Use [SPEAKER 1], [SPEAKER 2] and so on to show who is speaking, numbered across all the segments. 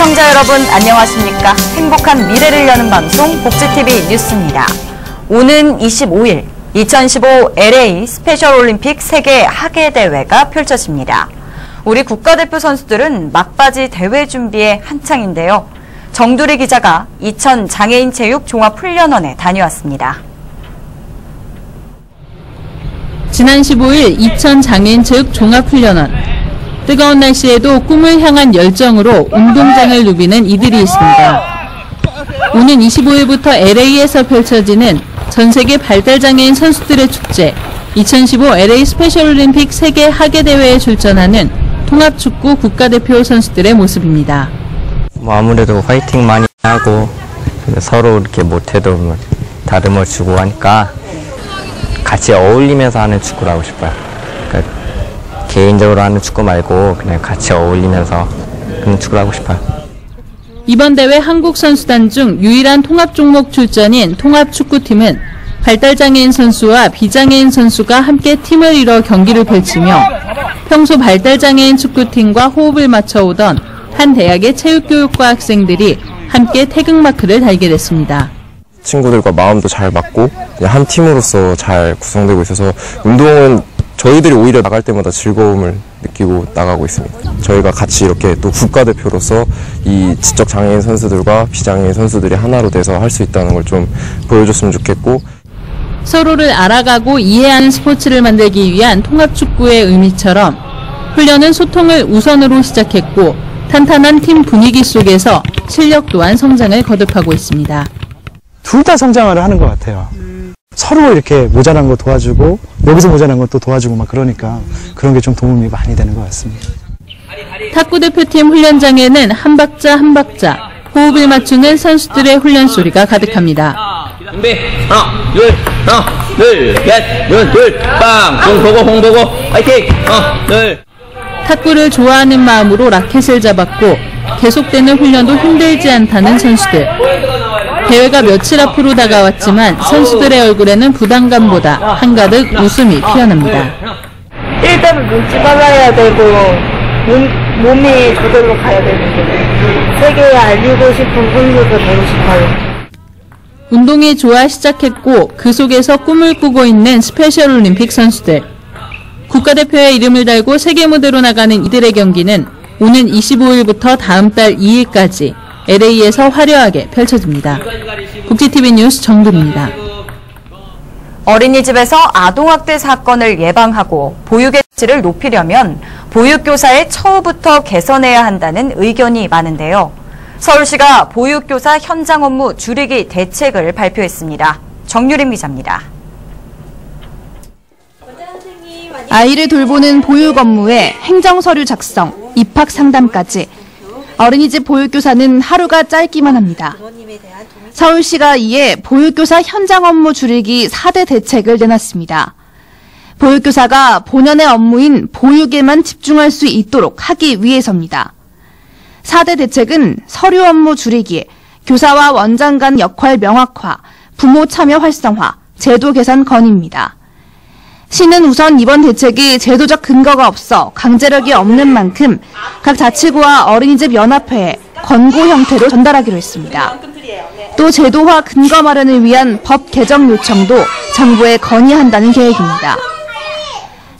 [SPEAKER 1] 시청자 여러분 안녕하십니까? 행복한 미래를 여는 방송 복지TV 뉴스입니다. 오는 25일 2015 LA 스페셜 올림픽 세계 하계 대회가 펼쳐집니다. 우리 국가대표 선수들은 막바지 대회 준비에 한창인데요. 정두리 기자가 이천 장애인 체육 종합훈련원에 다녀왔습니다.
[SPEAKER 2] 지난 15일 이천 장애인 체육 종합훈련원. 뜨거운 날씨에도 꿈을 향한 열정으로 운동장을 누비는 이들이 있습니다. 오는 25일부터 LA에서 펼쳐지는 전세계 발달장애인 선수들의 축제 2015 LA 스페셜 올림픽 세계 하계 대회에 출전하는 통합축구 국가대표 선수들의 모습입니다.
[SPEAKER 3] 아무래도 화이팅 많이 하고 서로 이렇게 못해도 다름을 주고 하니까 같이 어울리면서 하는 축구를 하고 싶어요. 그러니까 개인적으로 하는 축구 말고 그냥 같이 어울리면서 그런 축구를 하고 싶어요.
[SPEAKER 2] 이번 대회 한국 선수단 중 유일한 통합 종목 출전인 통합축구팀은 발달장애인 선수와 비장애인 선수가 함께 팀을 이뤄 경기를 펼치며 평소 발달장애인 축구팀과 호흡을 맞춰오던 한 대학의 체육교육과 학생들이 함께 태극마크를 달게 됐습니다.
[SPEAKER 4] 친구들과 마음도 잘 맞고 한 팀으로서 잘 구성되고 있어서 운동은 저희들이 오히려 나갈 때마다 즐거움을 느끼고 나가고 있습니다. 저희가 같이 이렇게 또 국가대표로서 이 지적 장애인 선수들과 비장애인 선수들이 하나로 돼서 할 수 있다는 걸 좀 보여줬으면 좋겠고,
[SPEAKER 2] 서로를 알아가고 이해하는 스포츠를 만들기 위한 통합축구의 의미처럼 훈련은 소통을 우선으로 시작했고 탄탄한 팀 분위기 속에서 실력 또한 성장을 거듭하고 있습니다.
[SPEAKER 5] 둘 다 성장을 하는 것 같아요. 서로 이렇게 모자란 거 도와주고 여기서 모자란 것도 도와주고 막 그러니까 그런 게 좀 도움이 많이 되는 것 같습니다.
[SPEAKER 2] 탁구 대표팀 훈련장에는 한 박자 한 박자 호흡을 맞추는 선수들의 훈련 소리가 가득합니다.
[SPEAKER 6] 준비 하나 둘 셋 둘 빵 공 보고 화이팅 둘.
[SPEAKER 2] 탁구를 좋아하는 마음으로 라켓을 잡았고 계속되는 훈련도 힘들지 않다는 선수들. 대회가 며칠 앞으로 다가왔지만 선수들의 얼굴에는 부담감보다 한가득 웃음이 피어납니다.
[SPEAKER 7] 일단은 눈치 빨라야 되고 몸이 저절로 가야 되는데 세계에 알리고 싶은 선수가 되고 싶어요.
[SPEAKER 2] 운동이 좋아 시작했고 그 속에서 꿈을 꾸고 있는 스페셜 올림픽 선수들. 국가대표의 이름을 달고 세계 무대로 나가는 이들의 경기는 오는 25일부터 다음 달 2일까지 LA에서 화려하게 펼쳐집니다. 복지TV 뉴스 정두리입니다.
[SPEAKER 1] 어린이집에서 아동학대 사건을 예방하고 보육의 질을 높이려면 보육교사의 처우부터 개선해야 한다는 의견이 많은데요. 서울시가 보육교사 현장 업무 줄이기 대책을 발표했습니다. 정유림 기자입니다.
[SPEAKER 8] 아이를 돌보는 보육 업무에 행정서류 작성, 입학 상담까지 어린이집 보육교사는 하루가 짧기만 합니다. 서울시가 이에 보육교사 현장 업무 줄이기 4대 대책을 내놨습니다. 보육교사가 본연의 업무인 보육에만 집중할 수 있도록 하기 위해서입니다. 4대 대책은 서류 업무 줄이기, 교사와 원장 간 역할 명확화, 부모 참여 활성화, 제도 개선 건의입니다. 시는 우선 이번 대책이 제도적 근거가 없어 강제력이 없는 만큼 각 자치구와 어린이집 연합회에 권고 형태로 전달하기로 했습니다. 또 제도화 근거 마련을 위한 법 개정 요청도 정부에 건의한다는 계획입니다.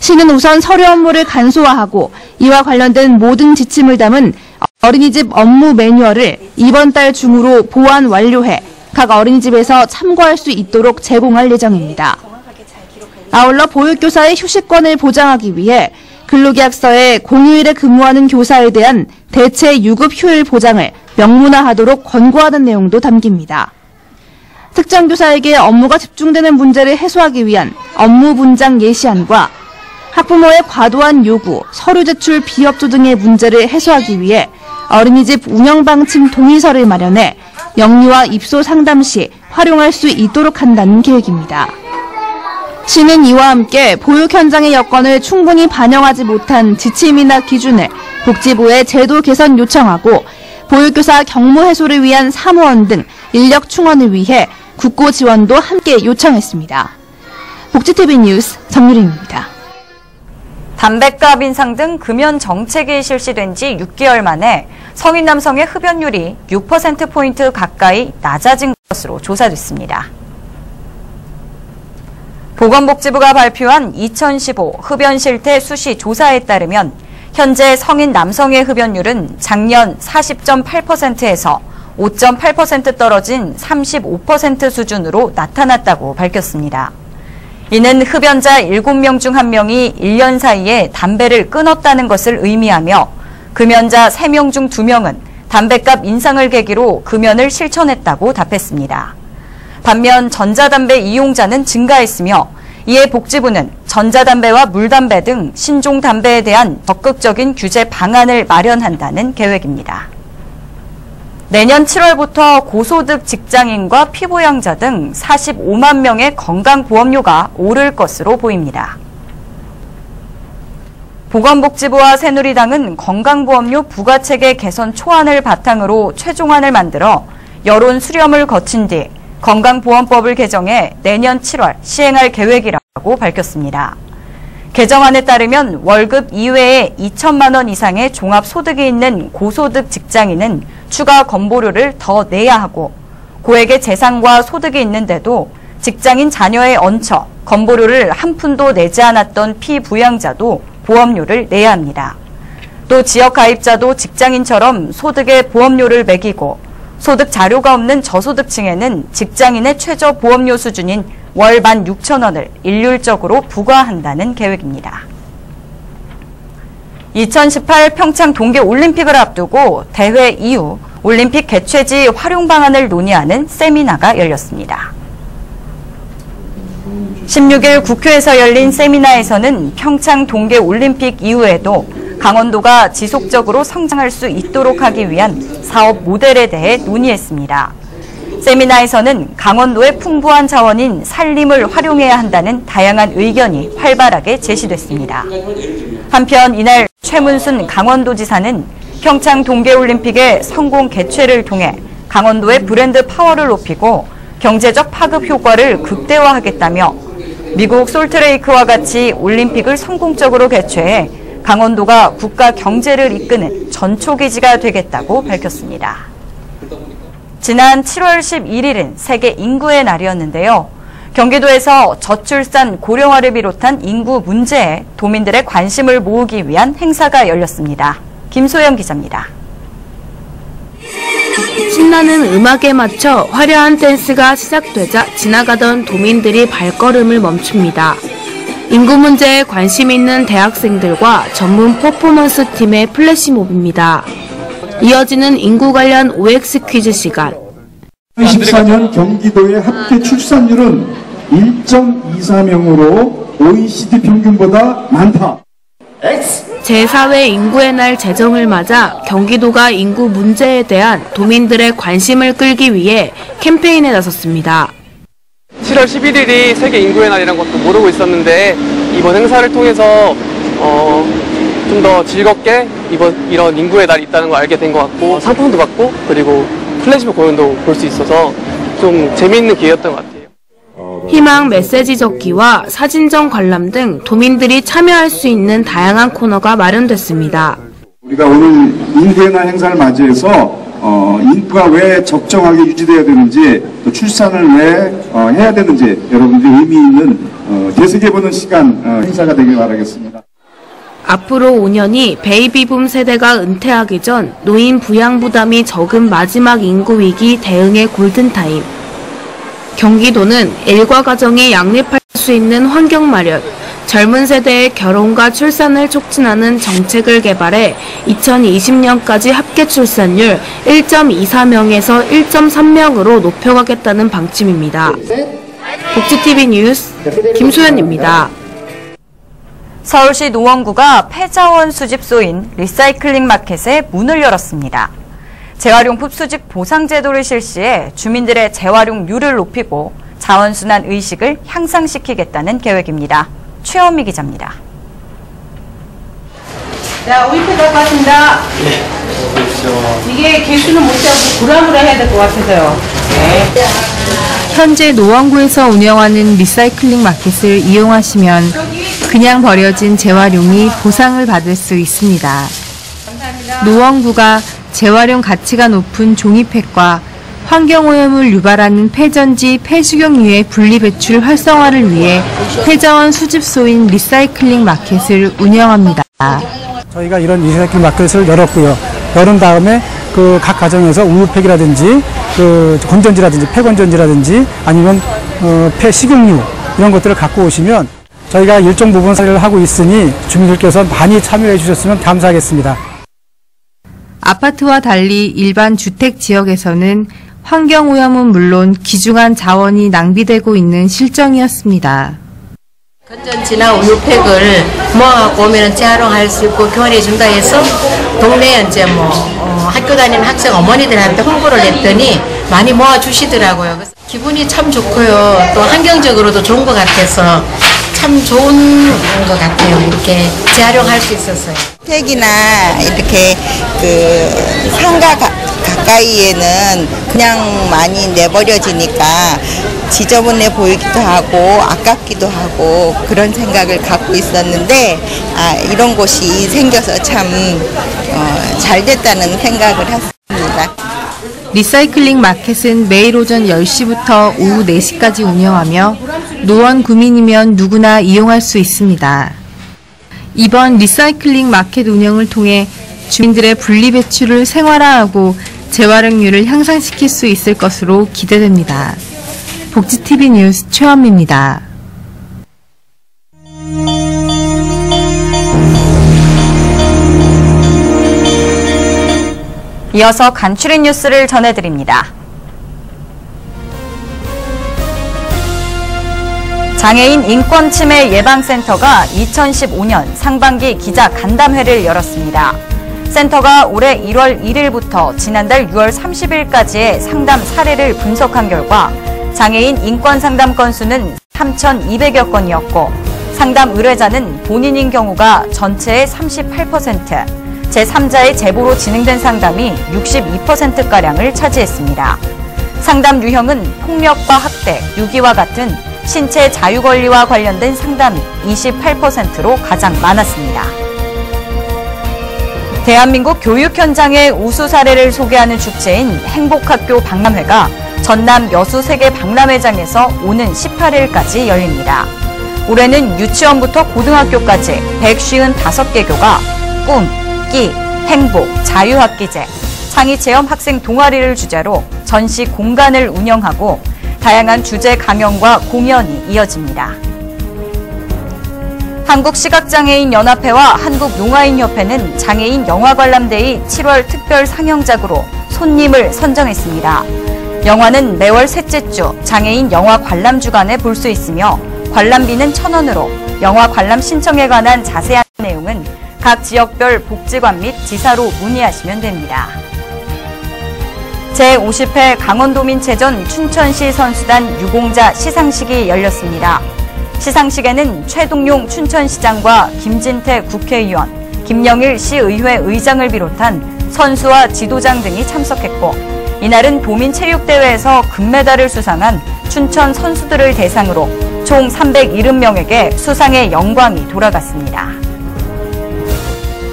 [SPEAKER 8] 시는 우선 서류 업무를 간소화하고 이와 관련된 모든 지침을 담은 어린이집 업무 매뉴얼을 이번 달 중으로 보완 완료해 각 어린이집에서 참고할 수 있도록 제공할 예정입니다. 아울러 보육교사의 휴식권을 보장하기 위해 근로계약서에 공휴일에 근무하는 교사에 대한 대체 유급 휴일 보장을 명문화하도록 권고하는 내용도 담깁니다. 특정 교사에게 업무가 집중되는 문제를 해소하기 위한 업무 분장 예시안과 학부모의 과도한 요구, 서류 제출 비협조 등의 문제를 해소하기 위해 어린이집 운영방침 동의서를 마련해 영유아 입소 상담 시 활용할 수 있도록 한다는 계획입니다. 시는 이와 함께 보육 현장의 여건을 충분히 반영하지 못한 지침이나 기준을 복지부에 제도 개선 요청하고 보육교사 경무 해소를 위한 사무원 등 인력 충원을 위해 국고 지원도 함께 요청했습니다. 복지TV 뉴스 정유림입니다.
[SPEAKER 1] 담뱃값 인상 등 금연 정책이 실시된 지 6개월 만에 성인 남성의 흡연율이 6%포인트 가까이 낮아진 것으로 조사됐습니다. 보건복지부가 발표한 2015 흡연 실태 수시 조사에 따르면 현재 성인 남성의 흡연율은 작년 40.8%에서 5.8% 떨어진 35% 수준으로 나타났다고 밝혔습니다. 이는 흡연자 7명 중 1명이 1년 사이에 담배를 끊었다는 것을 의미하며 금연자 3명 중 2명은 담배값 인상을 계기로 금연을 실천했다고 답했습니다. 반면 전자담배 이용자는 증가했으며 이에 복지부는 전자담배와 물담배 등 신종 담배에 대한 적극적인 규제 방안을 마련한다는 계획입니다. 내년 7월부터 고소득 직장인과 피부양자 등 45만 명의 건강보험료가 오를 것으로 보입니다. 보건복지부와 새누리당은 건강보험료 부과체계 개선 초안을 바탕으로 최종안을 만들어 여론 수렴을 거친 뒤 건강보험법을 개정해 내년 7월 시행할 계획이라고 밝혔습니다. 개정안에 따르면 월급 이외에 2천만 원 이상의 종합소득이 있는 고소득 직장인은 추가 건보료를 더 내야 하고 고액의 재산과 소득이 있는데도 직장인 자녀에 얹혀 건보료를 한 푼도 내지 않았던 피부양자도 보험료를 내야 합니다. 또 지역가입자도 직장인처럼 소득에 보험료를 매기고 소득 자료가 없는 저소득층에는 직장인의 최저 보험료 수준인 월 16,000원을 일률적으로 부과한다는 계획입니다. 2018 평창 동계올림픽을 앞두고 대회 이후 올림픽 개최지 활용 방안을 논의하는 세미나가 열렸습니다. 16일 국회에서 열린 세미나에서는 평창 동계올림픽 이후에도 강원도가 지속적으로 성장할 수 있도록 하기 위한 사업 모델에 대해 논의했습니다. 세미나에서는 강원도의 풍부한 자원인 산림을 활용해야 한다는 다양한 의견이 활발하게 제시됐습니다. 한편 이날 최문순 강원도지사는 평창 동계올림픽의 성공 개최를 통해 강원도의 브랜드 파워를 높이고 경제적 파급 효과를 극대화하겠다며 미국 솔트레이크와 같이 올림픽을 성공적으로 개최해 강원도가 국가 경제를 이끄는 전초기지가 되겠다고 밝혔습니다. 지난 7월 11일은 세계 인구의 날이었는데요. 경기도에서 저출산 고령화를 비롯한 인구 문제에 도민들의 관심을 모으기 위한 행사가 열렸습니다. 김소영 기자입니다.
[SPEAKER 9] 신나는 음악에 맞춰 화려한 댄스가 시작되자 지나가던 도민들이 발걸음을 멈춥니다. 인구 문제에 관심 있는 대학생들과 전문 퍼포먼스 팀의 플래시몹입니다. 이어지는 인구 관련 OX 퀴즈 시간.
[SPEAKER 10] 2014년 경기도의 합계 출산율은 1.24명으로 OECD 평균보다 많다.
[SPEAKER 9] 제4회 인구의 날 제정을 맞아 경기도가 인구 문제에 대한 도민들의 관심을 끌기 위해 캠페인에 나섰습니다.
[SPEAKER 11] 7월 11일이 세계 인구의 날이라는 것도 모르고 있었는데 이번 행사를 통해서 좀 더 즐겁게 이런 인구의 날이 있다는 걸 알게 된 것 같고 상품도 받고 그리고 플래시몹 공연도 볼 수 있어서 좀 재미있는 기회였던 것 같아요.
[SPEAKER 9] 희망 메시지 적기와 사진전 관람 등 도민들이 참여할 수 있는 다양한 코너가 마련됐습니다.
[SPEAKER 10] 우리가 오늘 인구의 날 행사를 맞이해서 인구가 왜 적정하게 유지돼야 되는지 또 출산을 왜 해야 되는지 여러분들이 의미 있는 되새겨보는 시간 행사가 되길 바라겠습니다.
[SPEAKER 9] 앞으로 5년이 베이비붐 세대가 은퇴하기 전 노인 부양 부담이 적은 마지막 인구 위기 대응의 골든타임. 경기도는 일과 가정이 양립할 수 있는 환경 마련, 젊은 세대의 결혼과 출산을 촉진하는 정책을 개발해 2020년까지 합계 출산율 1.24명에서 1.3명으로 높여가겠다는 방침입니다. 복지TV 뉴스 김소연입니다.
[SPEAKER 1] 서울시 노원구가 폐자원 수집소인 리사이클링 마켓에 문을 열었습니다. 재활용품 수집 보상 제도를 실시해 주민들의 재활용률을 높이고 자원순환 의식을 향상시키겠다는 계획입니다. 최현미 기자입니다.
[SPEAKER 12] 자, 우리 표 갖고 왔습니다. 네. 이게 개수는 못 잡고 그람으로 해야 될 것 같아서요. 네.
[SPEAKER 2] 현재 노원구에서 운영하는 리사이클링 마켓을 이용하시면 그냥 버려진 재활용이 보상을 받을 수 있습니다. 노원구가
[SPEAKER 13] 재활용 가치가 높은 종이팩과 환경오염을 유발하는 폐전지, 폐식용유의 분리배출 활성화를 위해 폐자원 수집소인 리사이클링 마켓을 운영합니다.
[SPEAKER 14] 저희가 이런 리사이클링 마켓을 열었고요. 열은 다음에 그 각 가정에서 우유팩이라든지 그 건전지라든지 폐건전지라든지 아니면 폐식용유 이런 것들을 갖고 오시면 저희가 일정 부분 사례를 하고 있으니 주민들께서 많이 참여해 주셨으면 감사하겠습니다.
[SPEAKER 13] 아파트와 달리 일반 주택 지역에서는 환경오염은 물론 귀중한 자원이 낭비되고 있는 실정이었습니다.
[SPEAKER 15] 건전지나 우유팩을 모아갖고 오면 재활용할 수 있고 교환해 준다 해서 동네에 이제 학교 다니는 학생 어머니들한테 홍보를 했더니 많이 모아주시더라고요. 그래서 기분이 참 좋고요. 또 환경적으로도 좋은 것 같아서 참 좋은 것 같아요. 이렇게 재활용할 수 있었어요.
[SPEAKER 16] 택이나 이렇게 그 상가 가까이에는 그냥 많이 내버려지니까 지저분해 보이기도 하고 아깝기도 하고 그런 생각을 갖고 있었는데 이런 곳이 생겨서 참 잘 됐다는 생각을 했습니다.
[SPEAKER 13] 리사이클링 마켓은 매일 오전 10시부터 오후 4시까지 운영하며 노원 구민이면 누구나 이용할 수 있습니다. 이번 리사이클링 마켓 운영을 통해 주민들의 분리배출을 생활화하고 재활용률을 향상시킬 수 있을 것으로 기대됩니다. 복지TV 뉴스 최원미입니다.
[SPEAKER 1] 이어서 간추린 뉴스를 전해드립니다. 장애인 인권침해 예방센터가 2015년 상반기 기자 간담회를 열었습니다. 센터가 올해 1월 1일부터 지난달 6월 30일까지의 상담 사례를 분석한 결과 장애인 인권 상담 건수는 3,200여 건이었고 상담 의뢰자는 본인인 경우가 전체의 38%, 제3자의 제보로 진행된 상담이 62%가량을 차지했습니다. 상담 유형은 폭력과 학대, 유기와 같은 신체 자유 권리와 관련된 상담이 28%로 가장 많았습니다. 대한민국 교육 현장의 우수 사례를 소개하는 축제인 행복학교 박람회가 전남 여수세계 박람회장에서 오는 18일까지 열립니다. 올해는 유치원부터 고등학교까지 155개 교가 꿈, 끼, 행복, 자유학기제, 창의체험 학생 동아리를 주제로 전시 공간을 운영하고 다양한 주제 강연과 공연이 이어집니다. 한국시각장애인연합회와 한국용화인협회는 장애인 영화관람데이 7월 특별 상영작으로 손님을 선정했습니다. 영화는 매월 셋째 주 장애인 영화 관람 주간에 볼 수 있으며 관람비는 1,000원으로 영화 관람 신청에 관한 자세한 내용은 각 지역별 복지관 및 지사로 문의하시면 됩니다. 제50회 강원도민체전 춘천시 선수단 유공자 시상식이 열렸습니다. 시상식에는 최동용 춘천시장과 김진태 국회의원, 김영일 시의회 의장을 비롯한 선수와 지도장 등이 참석했고 이날은 도민체육대회에서 금메달을 수상한 춘천 선수들을 대상으로 총 370명에게 수상의 영광이 돌아갔습니다.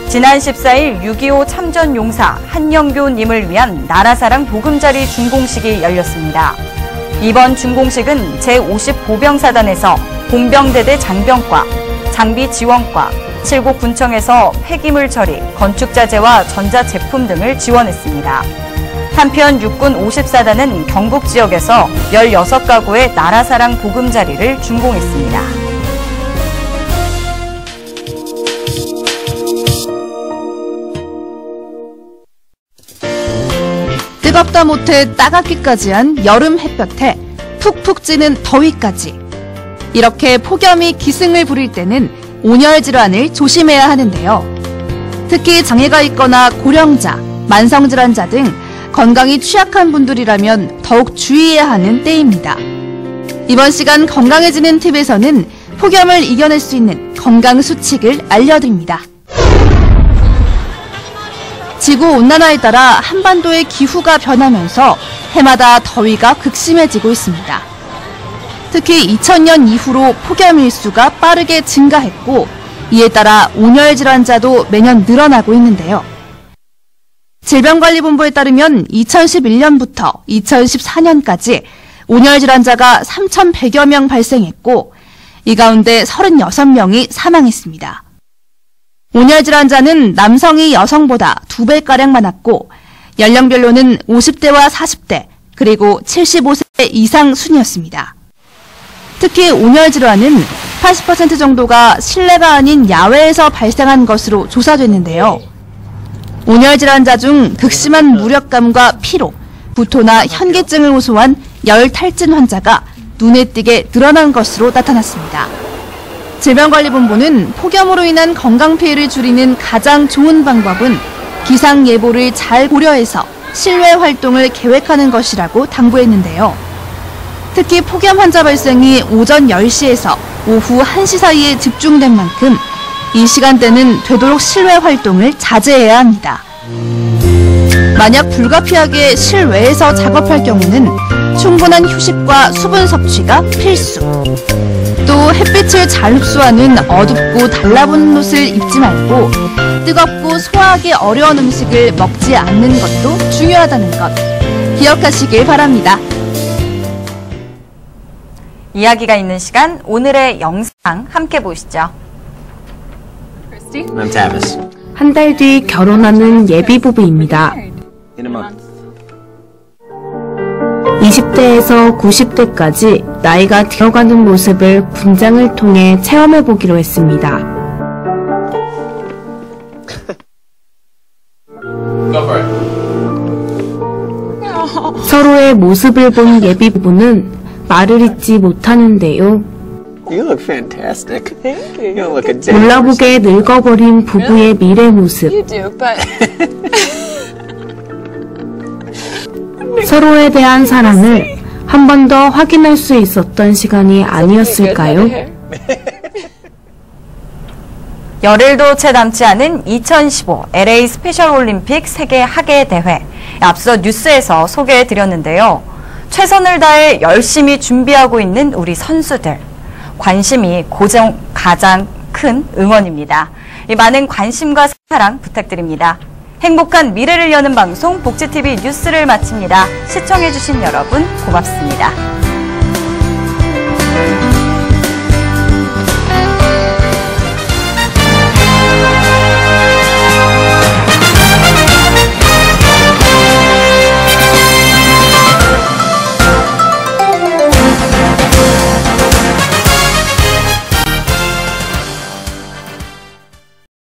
[SPEAKER 1] 지난 14일 6.25 참전용사 한영교님을 위한 나라사랑 보금자리 준공식이 열렸습니다. 이번 준공식은 제50보병사단에서 공병대대 장병과, 장비지원과, 7국 군청에서 폐기물 처리, 건축자재와 전자제품 등을 지원했습니다. 한편 육군 54단은 경북 지역에서 16가구의 나라사랑 보금자리를 준공했습니다.
[SPEAKER 8] 뜨겁다 못해 따갑기까지 한 여름 햇볕에 푹푹 찌는 더위까지. 이렇게 폭염이 기승을 부릴 때는 온열 질환을 조심해야 하는데요. 특히 장애가 있거나 고령자, 만성질환자 등 건강이 취약한 분들이라면 더욱 주의해야 하는 때입니다. 이번 시간 건강해지는 팁에서는 폭염을 이겨낼 수 있는 건강 수칙을 알려드립니다. 지구온난화에 따라 한반도의 기후가 변하면서 해마다 더위가 극심해지고 있습니다. 특히 2000년 이후로 폭염 일수가 빠르게 증가했고 이에 따라 온열 질환자도 매년 늘어나고 있는데요. 질병관리본부에 따르면 2011년부터 2014년까지 온열 질환자가 3,100여 명 발생했고 이 가운데 36명이 사망했습니다. 온열 질환자는 남성이 여성보다 2배가량 많았고 연령별로는 50대와 40대 그리고 75세 이상 순이었습니다. 특히 온열 질환은 80% 정도가 실내가 아닌 야외에서 발생한 것으로 조사됐는데요. 온열 질환자 중 극심한 무력감과 피로, 구토나 현기증을 호소한 열 탈진 환자가 눈에 띄게 늘어난 것으로 나타났습니다. 질병관리본부는 폭염으로 인한 건강 피해를 줄이는 가장 좋은 방법은 기상 예보를 잘 고려해서 실외 활동을 계획하는 것이라고 당부했는데요. 특히 폭염 환자 발생이 오전 10시에서 오후 1시 사이에 집중된 만큼 이 시간대는 되도록 실외 활동을 자제해야 합니다. 만약 불가피하게 실외에서 작업할 경우는 충분한 휴식과 수분 섭취가 필수. 또 햇빛을 잘 흡수하는 어둡고 달라붙는 옷을 입지 말고 뜨겁고 소화하기 어려운 음식을 먹지 않는 것도 중요하다는 것 기억하시길 바랍니다.
[SPEAKER 1] 이야기가 있는 시간, 오늘의 영상 함께 보시죠.
[SPEAKER 6] I'm Tavis.
[SPEAKER 9] 한 달 뒤 결혼하는 예비 부부입니다.
[SPEAKER 6] In a month.
[SPEAKER 9] 20대에서 90대까지 나이가 들어가는 모습을 분장을 통해 체험해 보기로 했습니다.
[SPEAKER 6] Go for it.
[SPEAKER 9] 서로의 모습을 본 예비 부부는 말을 잇지 못하는데요.
[SPEAKER 6] You look fantastic. Thank you. You look a day.
[SPEAKER 9] 몰라보게 늙어버린 부부의 미래 모습.
[SPEAKER 17] You do, but
[SPEAKER 9] 서로에 대한 사랑을 한 번 더 확인할 수 있었던 시간이 아니었을까요?
[SPEAKER 1] 열흘도 채 남지 않은 2015 LA 스페셜 올림픽 세계 하계 대회. 앞서 뉴스에서 소개해드렸는데요. 최선을 다해 열심히 준비하고 있는 우리 선수들. 관심이 가장 큰 응원입니다. 많은 관심과 사랑 부탁드립니다. 행복한 미래를 여는 방송 복지TV 뉴스를 마칩니다. 시청해주신 여러분 고맙습니다.